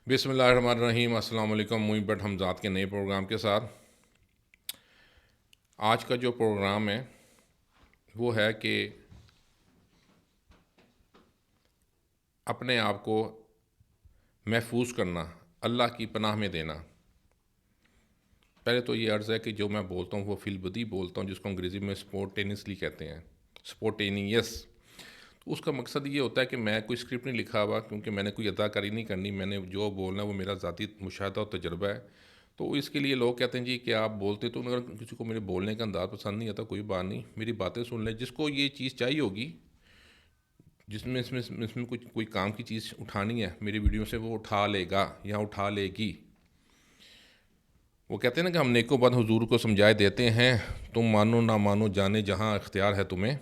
بسم اللہ الرحمن الرحیم۔ السلام علیکم۔ موئی بٹ حمزات کے نئے پروگرام کے ساتھ آج کا جو پروگرام ہے وہ ہے کہ اپنے آپ کو محفوظ کرنا، اللہ کی پناہ میں دینا۔ پہلے تو یہ عرض ہے کہ جو میں بولتا ہوں وہ فی البدی بولتا ہوں، جس کو انگریزی میں اسپونٹینیسلی کہتے ہیں، اسپونٹینیس۔ اس کا مقصد یہ ہوتا ہے کہ میں کوئی اسکرپٹ نہیں لکھا ہوا، کیونکہ میں نے کوئی اداکاری نہیں کرنی، میں نے جو بولنا ہے وہ میرا ذاتی مشاہدہ اور تجربہ ہے۔ تو اس کے لیے لوگ کہتے ہیں جی کہ آپ بولتے، تو اگر کسی کو میرے بولنے کا انداز پسند نہیں آتا کوئی بات نہیں، میری باتیں سن لیں۔ جس کو یہ چیز چاہیے ہوگی، جس میں اس میں کوئی کام کی چیز اٹھانی ہے میری ویڈیو سے، وہ اٹھا لے گا یا اٹھا لے گی۔ وہ کہتے ہیں نا کہ ہم نیکو بد حضور کو سمجھائے دیتے ہیں، تم مانو نہ مانو جانے جہاں اختیار ہے تمہیں۔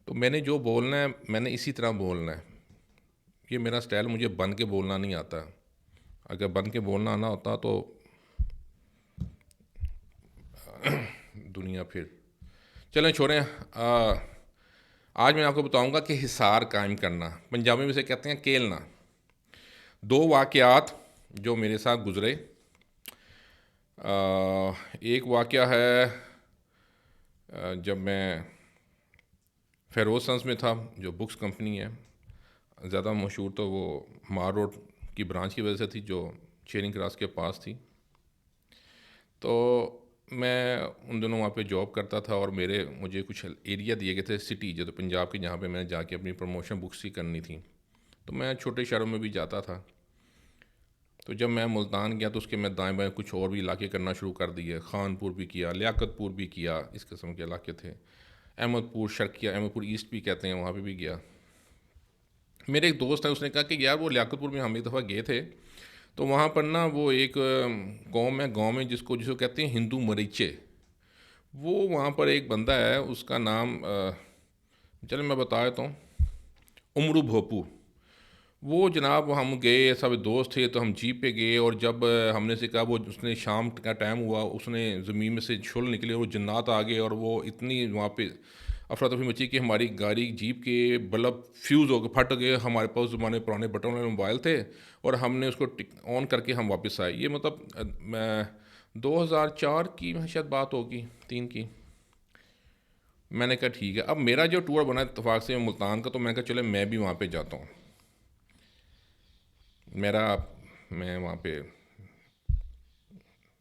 تو میں نے جو بولنا ہے میں نے اسی طرح بولنا ہے۔ یہ میرا سٹائل، مجھے بن کے بولنا نہیں آتا۔ اگر بن کے بولنا آنا ہوتا تو دنیا پھر چلیں چھوڑیں۔ آج میں آپ کو بتاؤں گا کہ حصار قائم کرنا، پنجابی میں اسے کہتے ہیں کیلنا۔ دو واقعات جو میرے ساتھ گزرے۔ ایک واقعہ ہے جب میں فیروز سنس میں تھا، جو بکس کمپنی ہے، زیادہ مشہور تو وہ مار روڈ کی برانچ کی وجہ سے تھی، جو چیرنگ کراس کے پاس تھی۔ تو میں ان دنوں وہاں پہ جاب کرتا تھا، اور مجھے کچھ ایریا دیے گئے تھے سٹی، جو تو پنجاب کے، جہاں پہ میں نے جا کے اپنی پروموشن بکس ہی کرنی تھی۔ تو میں چھوٹے شہروں میں بھی جاتا تھا۔ تو جب میں ملتان گیا تو اس کے میں دائیں بائیں کچھ اور بھی علاقے کرنا شروع کر دیے۔ خان پور بھی کیا، لیاقت پور بھی کیا، اس قسم کے علاقے تھے۔ احمد پور شرقیہ، احمد پور ایسٹ بھی کہتے ہیں، وہاں پہ بھی گیا۔ میرے ایک دوست ہے، اس نے کہا کہ یار وہ لیاقت پور میں ہم ایک دفعہ گئے تھے، تو وہاں پر نا وہ ایک قوم ہے، گاؤں میں، جس کو کہتے ہیں ہندو مریچے۔ وہ وہاں پر ایک بندہ ہے، اس کا نام چلیں میں بتا دیتا ہوں، امرو بھوپو۔ وہ جناب ہم گئے، سب دوست تھے، تو ہم جیپ پہ گئے، اور جب ہم نے سے کہا، وہ اس نے شام کا ٹائم ہوا، اس نے زمین میں سے چھل نکلے، اور جنات آ گئے، اور وہ اتنی وہاں پہ افراتفری مچی کہ ہماری گاڑی جیپ کے بلب فیوز ہو کے پھٹ گئے۔ ہمارے پاس زمانے پرانے بٹن والے موبائل تھے، اور ہم نے اس کو آن کر کے ہم واپس آئے۔ یہ مطلب 2004 کی شاید بات ہوگی، 3 کی۔ میں نے کہا ٹھیک ہے۔ اب میرا جو ٹور بنا اتفاق سے ملتان کا، تو میں کہا چلے میں بھی وہاں پہ جاتا ہوں۔ میں وہاں پہ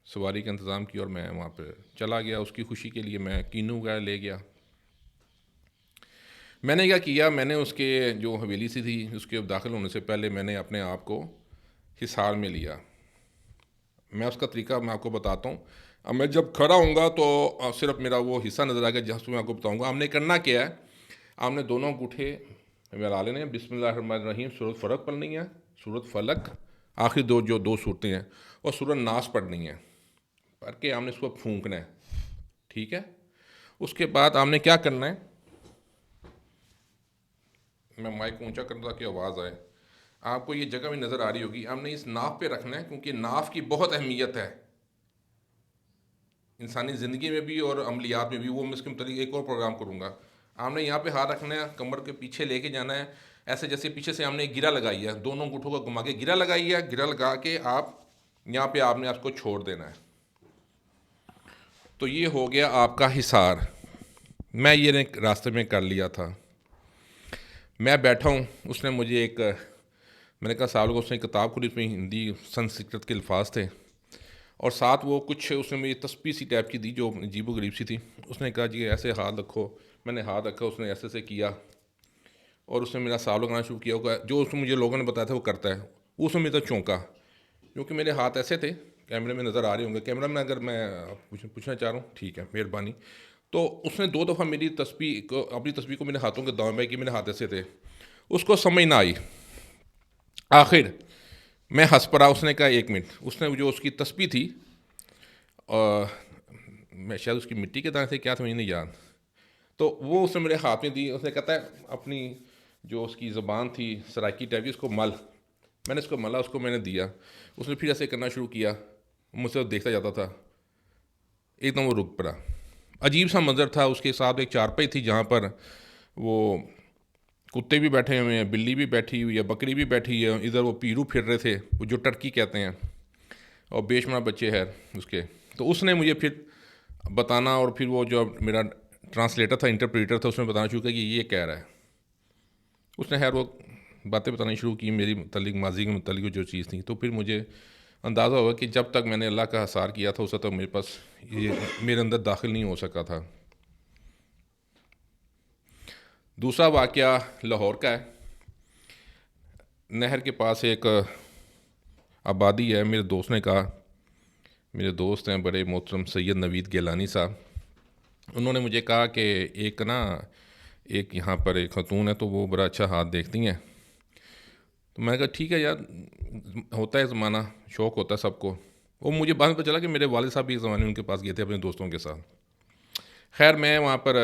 سواری کا انتظام کیا، اور میں وہاں پہ چلا گیا۔ اس کی خوشی کے لیے میں کینو وغیرہ لے گیا۔ میں نے کیا کیا، میں نے اس کے جو حویلی سی تھی، اس کے داخل ہونے سے پہلے میں نے اپنے آپ کو حصار میں لیا۔ میں اس کا طریقہ میں آپ کو بتاتا ہوں۔ اب میں جب کھڑا ہوں گا تو صرف میرا وہ حصہ نظر آئے گا، جہاں سے میں آپ کو بتاؤں گا۔ ہم نے کرنا کیا ہے، ہم نے دونوں انگوٹھے ملا لینے ہیں، بسم اللہ الرحمن الرحیم، سورۃ فلق پڑھنی ہے، سورۃ فلق، آخری دو صورتیں ہیں، اور سورۃ ناس پڑھنی ہے، پڑھ کے ہم نے اس کو پھونکنا ہے، ٹھیک ہے۔ اس کے بعد ہم نے کیا کرنا ہے، میں مائک اونچا کرتا تاکہ آواز آئے، آپ کو یہ جگہ بھی نظر آ رہی ہوگی۔ ہم نے اس ناف پہ رکھنا ہے، کیونکہ ناف کی بہت اہمیت ہے انسانی زندگی میں بھی اور عملیات میں بھی۔ وہ میں اس کے متعلق ایک اور پروگرام کروں گا۔ ہم نے یہاں پہ ہاتھ رکھنا ہے، کمر کے پیچھے لے کے جانا ہے، ایسے جیسے پیچھے سے ہم نے گرا لگائی ہے، دونوں انگوٹھوں کو گھما کے گرا لگائی ہے، گرا لگا کے آپ یہاں پہ آپ نے اس کو چھوڑ دینا ہے۔ تو یہ ہو گیا آپ کا حصار۔ میں یہ راستے میں کر لیا تھا۔ میں بیٹھا ہوں، اس نے مجھے میں نے کہا صاحب کو، اس نے ایک کتاب کھولی، اس میں ہندی سنسکرت کے الفاظ تھے، اور ساتھ وہ کچھ اس نے مجھے تسبیح سی ٹائپ کی دی، جو عجیب و غریب سی تھی۔ اس نے کہا جی ایسے ہاتھ رکھو۔ میں نے ہاتھ رکھا، اس نے ایسے سے کیا، اور اس نے میرا سال لگانا شروع کیا۔ جو اس نے مجھے لوگوں نے بتایا تھا وہ کرتا ہے۔ اس میں میرا چونکا، کیونکہ میرے ہاتھ ایسے تھے، کیمرے میں نظر آ رہے ہوں گے، کیمرہ میں اگر میں پوچھنا چاہ رہا ہوں، ٹھیک ہے، مہربانی۔ تو اس نے 2 دفعہ میری اپنی تسبیح کو میرے ہاتھوں کے دائیں بائیں کی، میرے ہاتھ ایسے تھے، اس کو سمجھ نہ آئی۔ آخر میں ہنس پڑا۔ اس نے کہا 1 منٹ، اس نے جو اس کی تسبیح تھی، میں شاید اس کی مٹی کے دانے سے کیا تھا مجھے نہیں یاد، تو وہ اس نے میرے ہاتھ میں دی۔ اس نے کہتا ہے اپنی جو اس کی زبان تھی سرائکی ٹائپ کی، اس کو مل۔ میں نے اس کو ملا، اس کو میں نے دیا۔ اس نے پھر ایسے کرنا شروع کیا، مجھ سے دیکھتا جاتا تھا، ایک دم وہ رک پڑا۔ عجیب سا منظر تھا۔ اس کے ساتھ ایک چارپائی تھی، جہاں پر وہ کتے بھی بیٹھے ہوئے ہیں، بلی بھی بیٹھی ہوئی ہے، بکری بھی بیٹھی ہے، ادھر وہ پیرو پھر رہے تھے، وہ جو ٹرکی کہتے ہیں، اور بے شمار بچے ہیں اس کے. تو اس نے مجھے پھر بتانا، اور پھر وہ جو میرا ٹرانسلیٹر تھا، انٹرپریٹر تھا، اس نے بتانا شروع کیا کہ یہ کہہ رہا ہے. اس نے خیر وہ باتیں بتانی شروع کی میری متعلق، ماضی کے متعلق جو چیز تھی. تو پھر مجھے اندازہ ہوا کہ جب تک میں نے اللہ کا حصار کیا تھا اس وقت تک میرے پاس یہ میرے اندر داخل نہیں ہو سکا تھا. دوسرا واقعہ لاہور کا ہے. نہر کے پاس ایک آبادی ہے. میرے دوست نے کہا، میرے دوست ہیں بڑے محترم سید نوید گیلانی صاحب، انہوں نے مجھے کہا کہ ایک یہاں پر ایک خاتون ہے تو وہ بڑا اچھا ہاتھ دیکھتی ہیں. تو میں نے کہا ٹھیک ہے یار، ہوتا ہے زمانہ، شوق ہوتا ہے سب کو. وہ مجھے بعد میں پتہ چلا کہ میرے والد صاحب بھی ایک زمانے میں ان کے پاس گئے تھے اپنے دوستوں کے ساتھ. خیر میں وہاں پر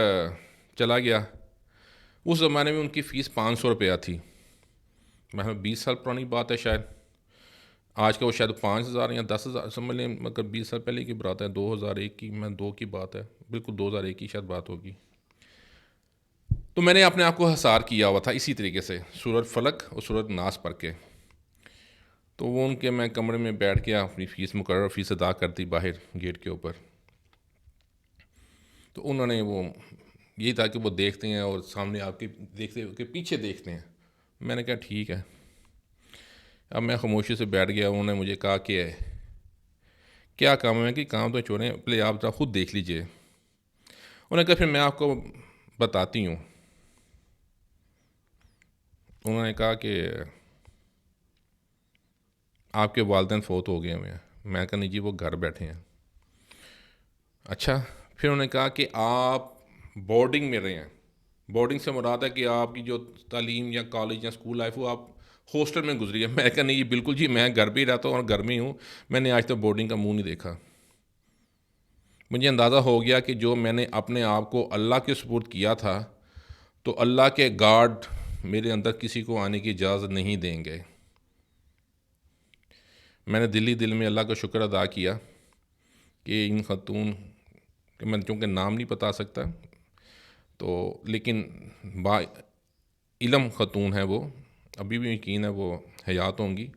چلا گیا. اس زمانے میں ان کی فیس 500 روپیہ تھی. میں 20 سال پرانی بات ہے شاید. آج کا وہ شاید 5,000 یا 10,000 سمجھ لیں، مگر 20 سال پہلے کی بات ہے، 2001 کی، 2 کی بات ہے، بالکل 2001 کی شاید بات ہوگی. تو میں نے اپنے آپ کو حصار کیا ہوا تھا اسی طریقے سے، سورۃ فلق اور سورۃ ناس پڑھ کے. تو وہ ان کے میں کمرے میں بیٹھ کے اپنی فیس مقرر فیس ادا کرتی باہر گیٹ کے اوپر. تو انہوں نے وہ یہی تھا کہ وہ دیکھتے ہیں اور سامنے آپ کے دیکھتے کے پیچھے دیکھتے ہیں. میں نے کہا ٹھیک ہے. اب میں خاموشی سے بیٹھ گیا. انہوں نے مجھے کہا کہ کیا کام ہے؟ کہ کام تو چھوڑیں، پہلے آپ ذرا خود دیکھ لیجئے. انہوں نے کہا پھر میں آپ کو بتاتی ہوں. انہوں نے کہا کہ آپ کے والدین فوت ہو گئے ہوئے ہیں. میں کہا نہیں جی، وہ گھر بیٹھے ہیں. اچھا. پھر انہوں نے کہا کہ آپ بورڈنگ میں رہے ہیں. بورڈنگ سے مراد ہے کہ آپ کی جو تعلیم یا کالج یا اسکول لائف وہ آپ ہاسٹل میں گزری ہے. میں کہا نہیں جی بالکل جی، میں گھر پہ ہی رہتا ہوں اور گھر میں ہی ہوں، میں نے آج تک بورڈنگ کا منہ نہیں دیکھا. مجھے اندازہ ہو گیا کہ جو میں نے اپنے آپ کو اللہ کے سپرد کیا تھا تو اللہ کے گارڈ میرے اندر کسی کو آنے کی اجازت نہیں دیں گے. میں نے دل میں اللہ کا شکر ادا کیا کہ ان خاتون کہ میں چونکہ نام نہیں بتا سکتا تو، لیکن با علم خاتون ہے وہ، ابھی بھی یقین ہے وہ حیات ہوں گی.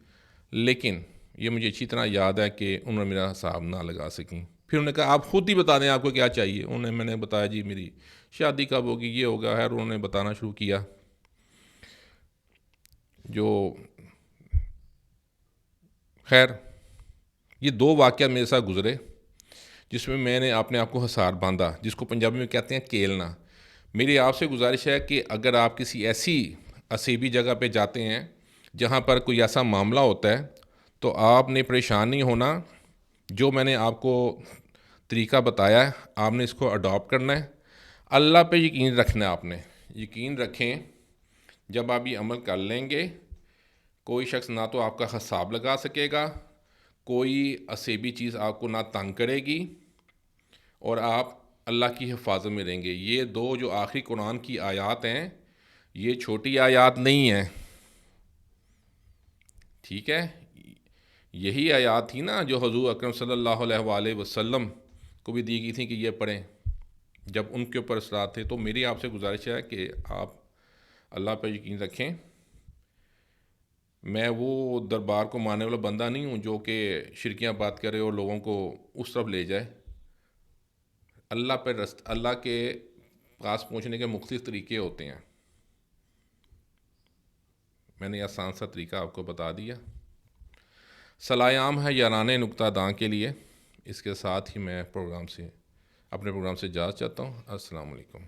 لیکن یہ مجھے اچھی طرح یاد ہے کہ انہوں نے میرا حساب نہ لگا سکیں. پھر انہوں نے کہا آپ خود ہی بتا دیں آپ کو کیا چاہیے. میں نے بتایا جی میری شادی کب ہوگی، یہ ہوگا. خیر انہوں نے بتانا شروع کیا. خیر یہ 2 واقعہ میرے ساتھ گزرے جس میں نے اپنے آپ کو حصار باندھا، جس کو پنجابی میں کہتے ہیں کیلنا. میری آپ سے گزارش ہے کہ اگر آپ کسی ایسی اسیبی جگہ پہ جاتے ہیں جہاں پر کوئی ایسا معاملہ ہوتا ہے تو آپ نے پریشان نہیں ہونا. جو میں نے آپ کو طریقہ بتایا ہے آپ نے اس کو اڈاپٹ کرنا ہے. اللہ پہ یقین رکھنا ہے. آپ نے یقین رکھیں، جب آپ یہ عمل کر لیں گے کوئی شخص نہ تو آپ کا حساب لگا سکے گا، کوئی اسیبی چیز آپ کو نہ تنگ کرے گی، اور آپ اللہ کی حفاظت میں رہیں گے. یہ 2 جو آخری قرآن کی آیات ہیں یہ چھوٹی آیات نہیں ہیں. ٹھیک ہے، یہی آیات تھی نا جو حضور اکرم صلی اللہ علیہ وآلہ وسلم کو بھی دی گئی تھیں کہ یہ پڑھیں جب ان کے اوپر اثرات تھے. تو میری آپ سے گزارش ہے کہ آپ اللہ پہ یقین رکھیں. میں وہ دربار کو ماننے والا بندہ نہیں ہوں جو کہ شرکیاں بات کرے اور لوگوں کو اس طرف لے جائے. اللہ پہ اللہ کے پاس پہنچنے کے مختلف طریقے ہوتے ہیں. میں نے آسان سا طریقہ آپ کو بتا دیا. صلاح عام ہے یارانہ نکتہ داں کے لیے. اس کے ساتھ ہی میں اپنے پروگرام سے اجازت چاہتا ہوں. السلام علیکم.